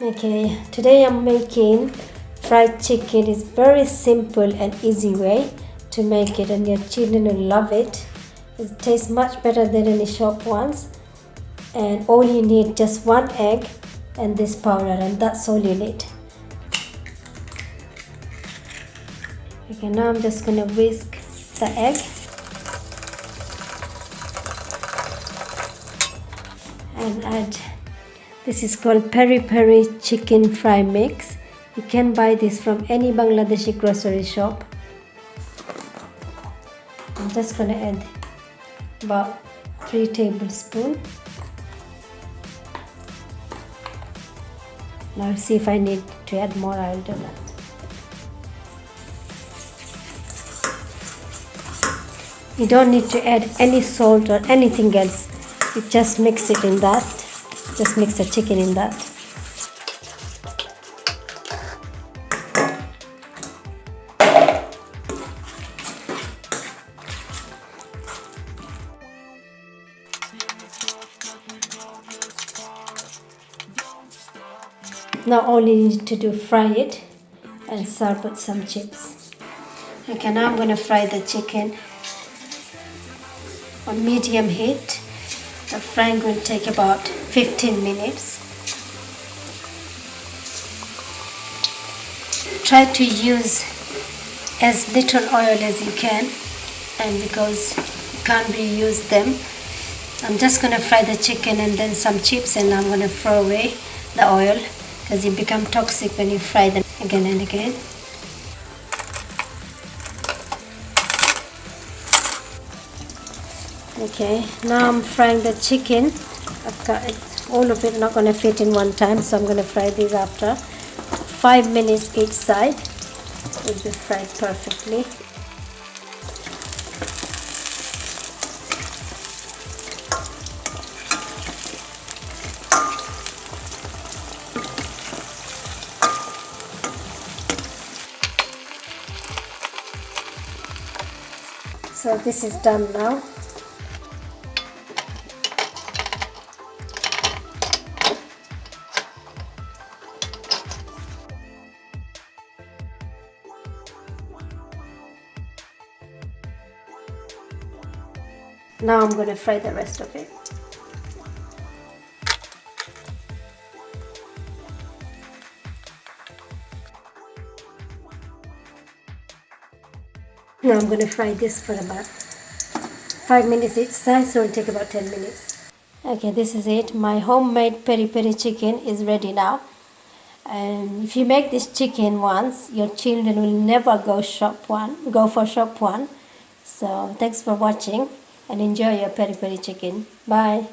Okay, today I'm making fried chicken. It's very simple and easy way to make it, and your children will love it. It tastes much better than any shop ones. And all you need just one egg and this powder, and that's all you need. Okay, now I'm just gonna whisk the egg and add. This is called Peri Peri chicken fry mix. You can buy this from any Bangladeshi grocery shop. I'm just gonna add about 3 tablespoons. Now see if I need to add more, I'll do that. You don't need to add any salt or anything else. You just mix it in that. Just mix the chicken in that. Now all you need to do, fry it and serve with some chips. Okay, now I'm going to fry the chicken on medium heat. The frying will take about 15 minutes. Try to use as little oil as you can, and because you can't reuse them, I'm just going to fry the chicken and then some chips, and I'm going to throw away the oil because it becomes toxic when you fry them again and again. Okay, now I'm frying the chicken. I've got it, all of it not going to fit in one time, so I'm going to fry these after 5 minutes each side. It will be fried perfectly. So this is done now. Now I'm going to fry the rest of it. Now I'm going to fry this for about 5 minutes each side, so it'll take about 10 minutes. Okay, this is it. My homemade peri peri chicken is ready now. And if you make this chicken once, your children will never go for shop one. So thanks for watching and enjoy your peri peri chicken. Bye.